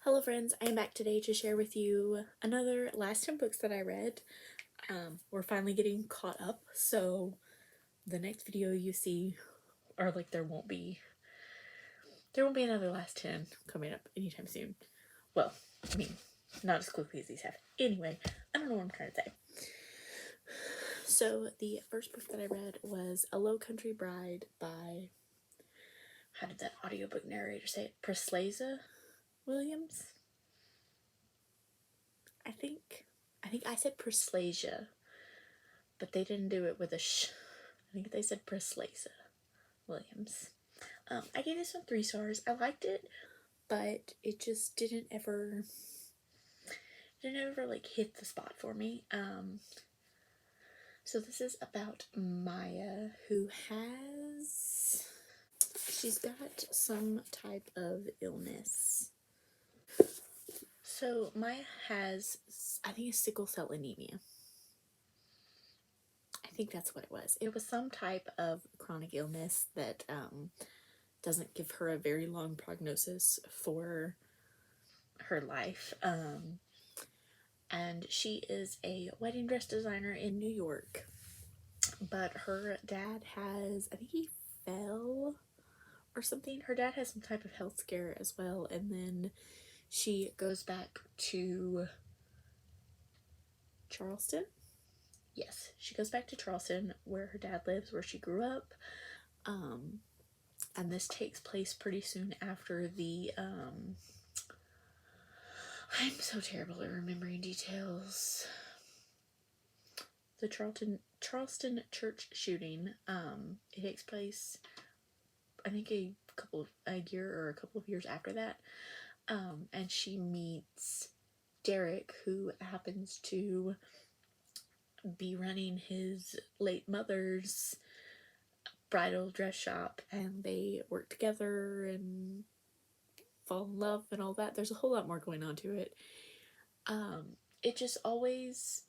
Hello friends, I am back today to share with you another last 10 books that I read. We're finally getting caught up, so the next video you see, or like there won't be another last 10 coming up anytime soon. Well, I mean, not as quickly as these have. Anyway, I don't know what I'm trying to say. So the first book that I read was A Low Country Bride by, how did that audiobook narrator say it? Preslaza Williams? I think I said Perslasia, but they didn't do it with a sh. I think they said Preslaza Williams. I gave this one 3 stars. I liked it, but it just didn't ever like hit the spot for me. So this is about Maya, who she's got some type of illness. So Maya has, I think it's sickle cell anemia. I think that's what it was. It was some type of chronic illness that doesn't give her a very long prognosis for her life. And she is a wedding dress designer in New York. But her dad has, I think he fell or something. Her dad has some type of health scare as well. And then she goes back to Charleston. Yes, she goes back to Charleston where her dad lives, where she grew up. And this takes place pretty soon after the, I'm so terrible at remembering details. The Charleston church shooting, it takes place, I think a year or a couple of years after that. And she meets Derek, who happens to be running his late mother's bridal dress shop, and they work together and fall in love and all that. There's a whole lot more going on to it. It just always,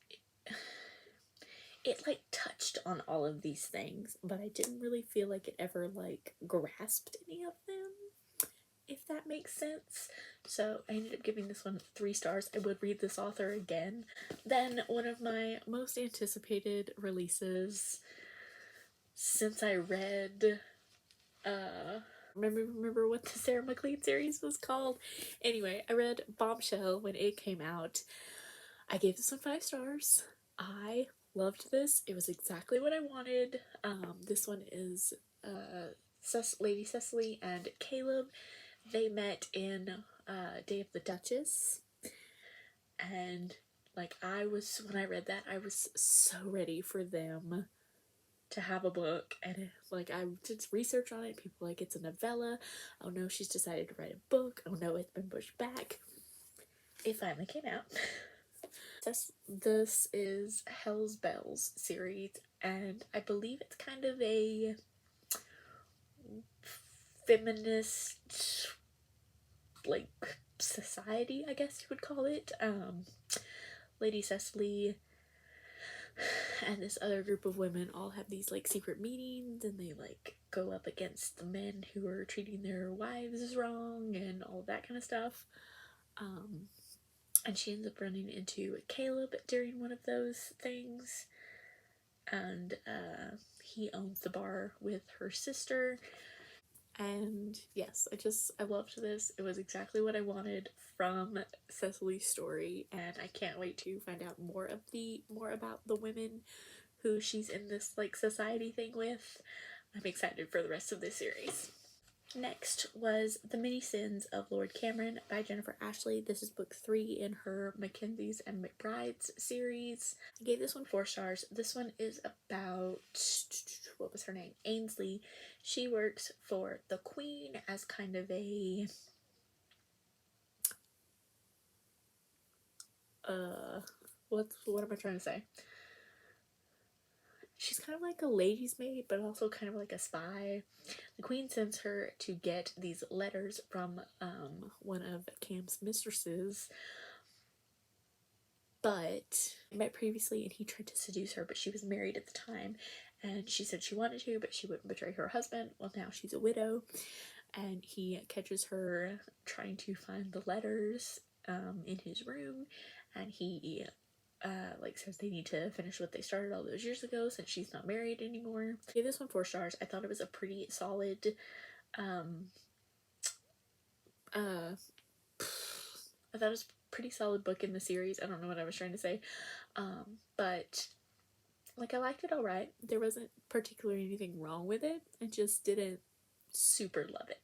it like touched on all of these things, but I didn't really feel like it ever like grasped any of them, if that makes sense. So I ended up giving this one 3 stars. I would read this author again. Then one of my most anticipated releases since I read, remember what the Sarah McLean series was called? Anyway, I read Bombshell when it came out. I gave this one 5 stars. I loved this. It was exactly what I wanted. This one is Lady Cecily and Caleb. They met in Day of the Duchess, and like when I read that, I was so ready for them to have a book. And like I did research on it. People like, it's a novella. Oh no, she's decided to write a book. Oh no, it's been pushed back. It finally came out. This is Hell's Bells series, and I believe it's kind of a feminist like society, I guess you would call it. Lady Cecily and this other group of women all have these like secret meetings, and they like go up against the men who are treating their wives wrong and all that kind of stuff. And she ends up running into Caleb during one of those things, and he owns the bar with her sister. And yes, I loved this. It was exactly what I wanted from Cecily's story, and I can't wait to find out more about the women who she's in this like society thing with. I'm excited for the rest of this series. Next was The Many Sins of Lord Cameron by Jennifer Ashley. This is book 3 in her Mackenzies and McBrides series. I gave this one 4 stars. This one is about, what was her name? Ainsley. She works for the Queen as kind of a what am I trying to say? She's kind of like a lady's maid, but also kind of like a spy. The Queen sends her to get these letters from one of Cam's mistresses, but met previously, and he tried to seduce her, but she was married at the time, and she said she wanted to, but she wouldn't betray her husband. Well, now she's a widow. and he catches her trying to find the letters in his room, and he like says they need to finish what they started all those years ago since she's not married anymore. I gave this one 4 stars. I thought it was a pretty solid I thought it was a pretty solid book in the series. I don't know what I was trying to say. But like I liked it all right. There wasn't particularly anything wrong with it. I just didn't super love it.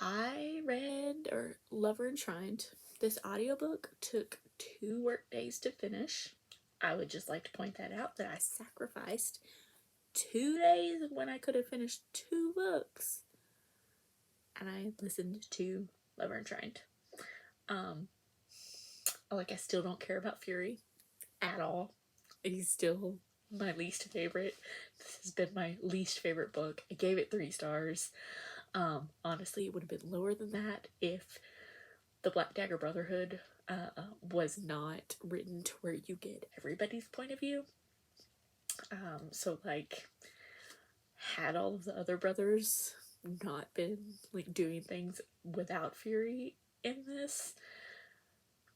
I read Lover Enshrined. This audiobook took 2 work days to finish. I would just like to point that out, that I sacrificed 2 days when I could have finished 2 books. And I listened to Lover Enshrined. Like, I still don't care about Fury at all. He's still my least favorite. This has been my least favorite book. I gave it 3 stars. Honestly, it would have been lower than that if the Black Dagger Brotherhood was not written to where you get everybody's point of view. So like, had all of the other brothers not been like doing things without Fury in this,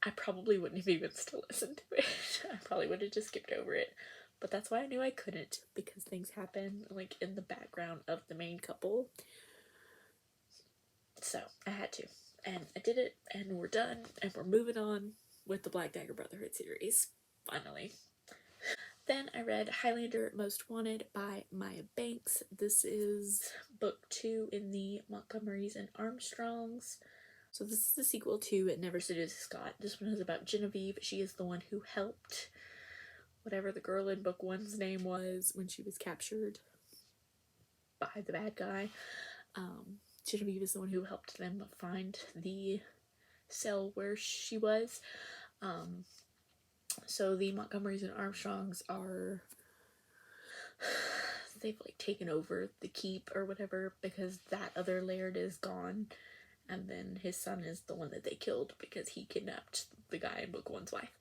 I probably wouldn't have even still listened to it. I probably would have just skipped over it. But that's why I knew I couldn't, because things happen like in the background of the main couple. So I had to. And I did it, and we're done, and we're moving on with the Black Dagger Brotherhood series, finally. Then I read Highlander Most Wanted by Maya Banks. This is book 2 in the Montgomerys and Armstrongs. So this is the sequel to It Never Seduces Scott. This one is about Genevieve. She is the one who helped whatever the girl in book 1's name was when she was captured by the bad guy. Genevieve is the one who helped them find the cell where she was. So the Montgomerys and Armstrongs are, they've like taken over the keep or whatever because that other Laird is gone, and then his son is the one that they killed because he kidnapped the guy in book 1's wife.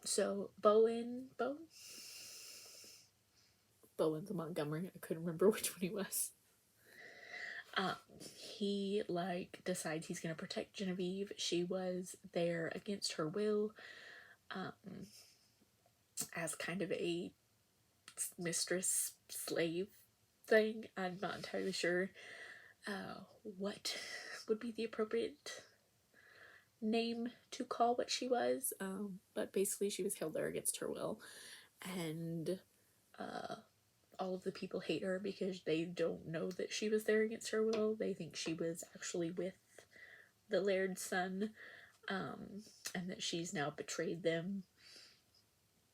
So Bowen the Montgomery, I couldn't remember which one he was. He like decides he's gonna protect Genevieve. She was there against her will, as kind of a mistress slave thing. I'm not entirely sure what would be the appropriate name to call what she was, but basically she was held there against her will, and all of the people hate her because they don't know that she was there against her will. They think she was actually with the Laird's son, and that she's now betrayed them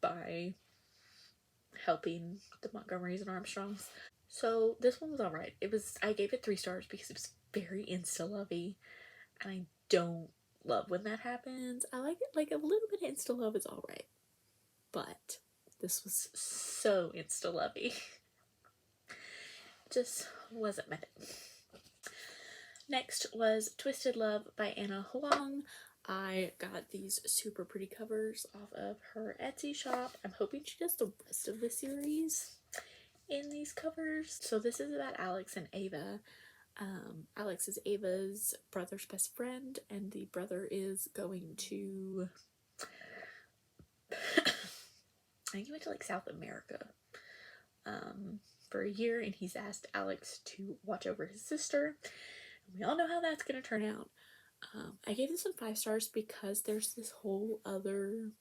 by helping the Montgomerys and Armstrongs. So this one was alright. I gave it 3 stars because it was very insta-lovey, and I don't love when that happens. I like it, like a little bit of insta-love is alright, but this was so insta-lovey. Just wasn't my thing. Next was Twisted Love by Anna Huang. I got these super pretty covers off of her Etsy shop. I'm hoping she does the rest of the series in these covers. So this is about Alex and Ava. Alex is Ava's brother's best friend, and the brother is going to I think he went to like South America for a year, and he's asked Alex to watch over his sister. We all know how that's gonna turn out. I gave this one 5 stars because there's this whole other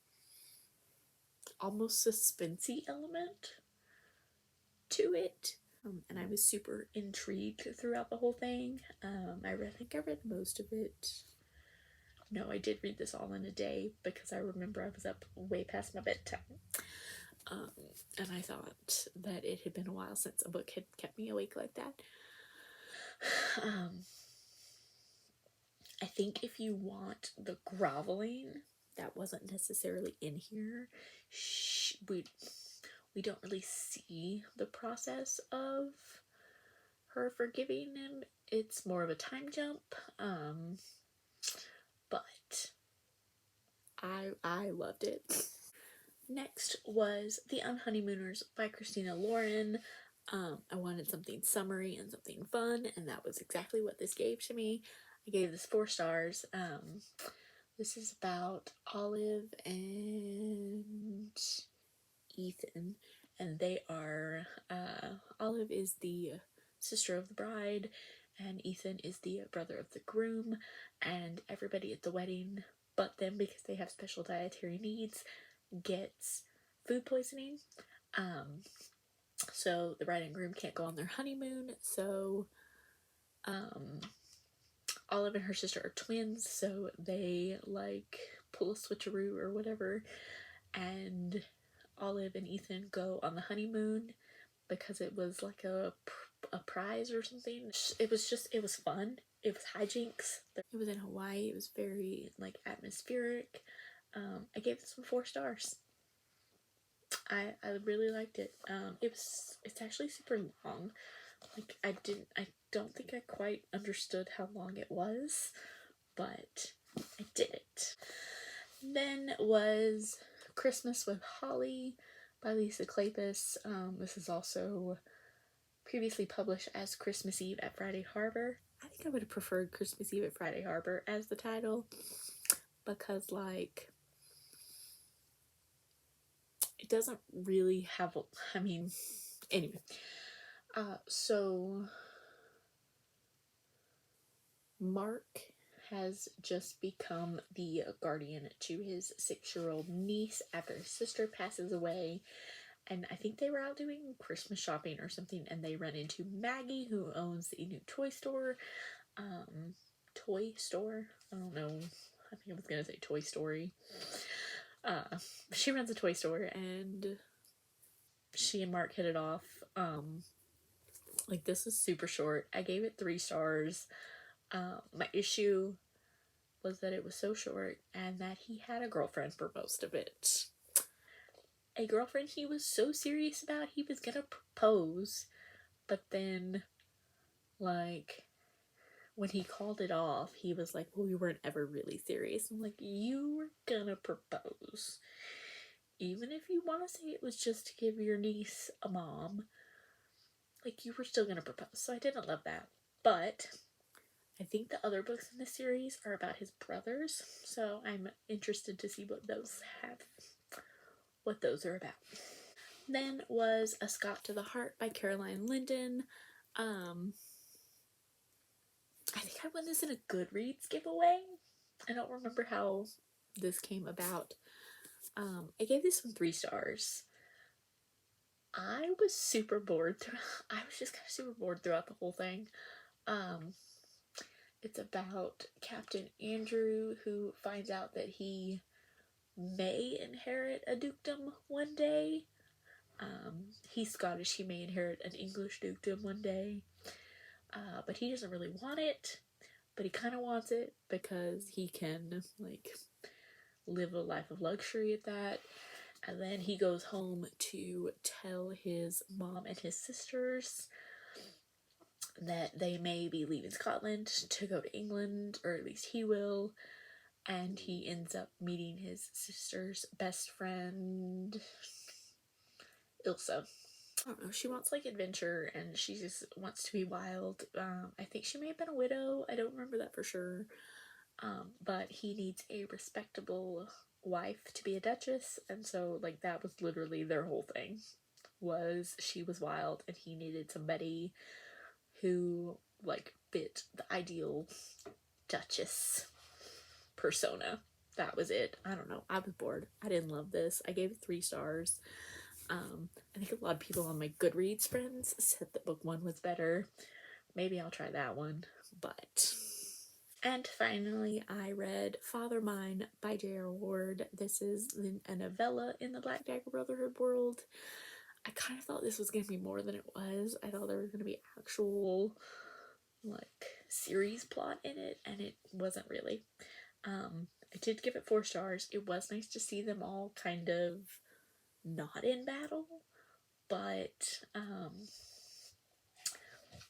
almost suspensey element to it, and I was super intrigued throughout the whole thing. I think I read most of it. No, I did read this all in a day because I remember I was up way past my bedtime. And I thought that it had been a while since a book had kept me awake like that. I think if you want the groveling, that wasn't necessarily in here. We don't really see the process of her forgiving him. It's more of a time jump. But I loved it. Next was The Honeymooners by Christina Lauren. I wanted something summery and something fun, and that was exactly what this gave to me. I gave this 4 stars. This is about Olive and Ethan, and they are, Olive is the sister of the bride, and Ethan is the brother of the groom, and everybody at the wedding, but them, because they have special dietary needs, gets food poisoning. So the bride and groom can't go on their honeymoon, so Olive and her sister are twins, so they like pull a switcheroo or whatever, and Olive and Ethan go on the honeymoon because it was like a prize or something. It was fun. It was hijinks. It was in Hawaii. It was very like atmospheric. I gave this one 4 stars. I really liked it. It's actually super long. Like I don't think I quite understood how long it was, but I did it. Then was Christmas with Holly by Lisa Kleypas. This is also previously published as Christmas Eve at Friday Harbor. I think I would have preferred Christmas Eve at Friday Harbor as the title, because like it doesn't really have, I mean, anyway. So Mark has just become the guardian to his 6-year-old niece after his sister passes away, and I think they were out doing Christmas shopping or something, and they run into Maggie, who owns a new toy store. I don't know. I think I was gonna say Toy Story. She runs a toy store, and she and Mark hit it off. Like, this is super short. I gave it 3 stars. My issue was that it was so short and that he had a girlfriend for most of it. A girlfriend he was so serious about he was gonna propose, but then, like, when he called it off, he was like, well, we weren't ever really serious. I'm like, you were gonna propose. Even if you want to say it was just to give your niece a mom, like, you were still gonna propose. So I didn't love that. But I think the other books in the series are about his brothers, so I'm interested to see what those are about. Then was A Scot to the Heart by Caroline Linden. I think I won this in a Goodreads giveaway. I don't remember how this came about. I gave this one 3 stars. I was super bored. I was just kind of super bored throughout the whole thing. It's about Captain Andrew, who finds out that he may inherit a dukedom one day. He's Scottish. He may inherit an English dukedom one day. But he doesn't really want it. But he kind of wants it because he can, like, live a life of luxury at that. And then he goes home to tell his mom and his sisters that they may be leaving Scotland to go to England, or at least he will. And he ends up meeting his sister's best friend, Ilse. I don't know, she wants like adventure and she just wants to be wild. I think she may have been a widow, I don't remember that for sure. But he needs a respectable wife to be a duchess, and so like that was literally their whole thing, was she was wild and he needed somebody who like fit the ideal duchess persona. That was it. I don't know. I was bored. I didn't love this. I gave it 3 stars. I think a lot of people on my Goodreads friends said that book 1 was better. Maybe I'll try that one. But... And finally, I read Father Mine by J.R. Ward. This is a novella in the Black Dagger Brotherhood world. I kind of thought this was going to be more than it was. I thought there was going to be actual, like, series plot in it, and it wasn't really. I did give it 4 stars. It was nice to see them all kind of not in battle, but,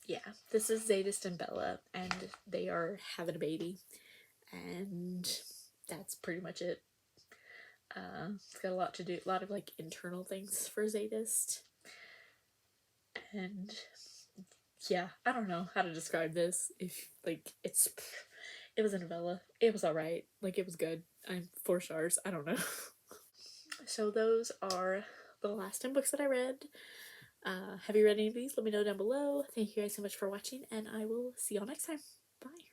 yeah, this is Zadist and Bella, and they are having a baby, and that's pretty much it. It's got a lot to do, a lot of like internal things for Zadist. And yeah, I don't know how to describe this. If like it was a novella. It was alright. Like it was good. I'm 4 stars. I don't know. So those are the last 10 books that I read. Have you read any of these? Let me know down below. Thank you guys so much for watching, and I will see y'all next time. Bye.